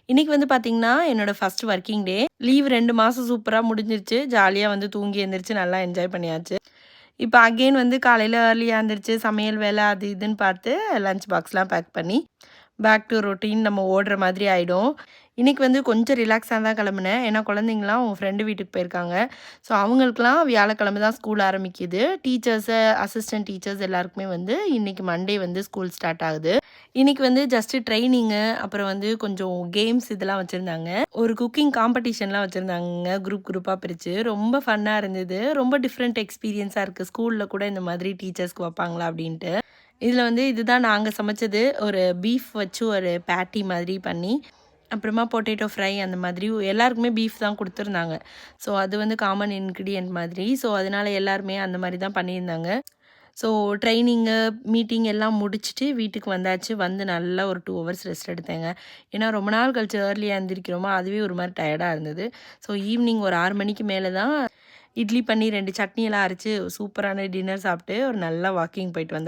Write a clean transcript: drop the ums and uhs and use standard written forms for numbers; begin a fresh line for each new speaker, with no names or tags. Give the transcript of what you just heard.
இன்னைக்கு வந்து பார்த்தீங்கன்னா, என்னோட ஃபர்ஸ்ட் வொர்க்கிங் டே. லீவ் 2 மாசம் சூப்பரா முடிஞ்சிருச்சு. ஜாலியா வந்து தூங்கி எந்திரிச்சு நல்லா என்ஜாய் பண்ணியாச்சு. இப்ப அகைன் வந்து காலையில ஏர்லியா எந்திரிச்சு சமையல் வேலை அது இதுன்னு பார்த்து லஞ்ச் பாக்ஸ்லாம் பேக் பண்ணி, பேக் டு ரொட்டீன் நம்ம ஓடுற மாதிரி ஆயிடும். இன்னைக்கு வந்து கொஞ்சம் ரிலாக்ஸா தான் கிளம்புனேன். ஏன்னா குழந்தைங்கலாம் அவங்க ஃப்ரெண்டு வீட்டுக்கு போயிருக்காங்க. ஸோ அவங்களுக்குலாம் வியாழக்கிழமை தான் ஸ்கூல் ஆரம்பிக்குது. டீச்சர்ஸு, அசிஸ்டன்ட் டீச்சர்ஸ் எல்லாருக்குமே வந்து இன்னைக்கு மண்டே வந்து ஸ்கூல் ஸ்டார்ட் ஆகுது. இன்னைக்கு வந்து ஜஸ்ட்டு ட்ரெய்னிங்கு, அப்புறம் வந்து கொஞ்சம் கேம்ஸ் இதெல்லாம் வச்சிருந்தாங்க. ஒரு குக்கிங் காம்படிஷன்லாம் வச்சிருந்தாங்கங்க. குரூப்பா பிரிச்சு. ரொம்ப ஃபன்னா இருந்தது. ரொம்ப டிஃப்ரெண்ட் எக்ஸ்பீரியன்ஸா இருக்கு. ஸ்கூல்ல கூட இந்த மாதிரி டீச்சர்ஸ்க்கு வப்பாங்களா அப்டின்ட்டு. இதுல வந்து இதுதான் நாங்க சமைச்சது. ஒரு பீஃப் வச்சு ஒரு பேட்டி மாதிரி பண்ணி, அப்புறமா பொட்டேட்டோ ஃப்ரை அந்த மாதிரி எல்லாருக்குமே பீஃப் தான் குடுத்துருந்தாங்க. ஸோ அது வந்து காமன் இன்கிரிடியன்ட் மாதிரி. ஸோ அதனால எல்லாருமே அந்த மாரி தான் பண்ணியிருந்தாங்க. ஸோ ட்ரெய்னிங்கு, மீட்டிங் எல்லாம் முடிச்சுட்டு வீட்டுக்கு வந்தாச்சு. வந்து நல்லா ஒரு 2 ஹவர்ஸ் ரெஸ்ட் எடுத்தேங்க. ஏன்னா ரொம்ப நாள் கழிச்சு ஏர்லியா எந்திரிக்கிறோமா, அதுவே ஒரு மாரி டயர்டா இருந்தது. ஸோ ஈவினிங் ஒரு 6 மணிக்கு மேல தான் இட்லி பண்ணி 2 சட்னியெல்லாம் அரைச்சு சூப்பரான டின்னர் சாப்பிட்டு ஒரு நல்லா வாக்கிங் போயிட்டு வந்தேன்.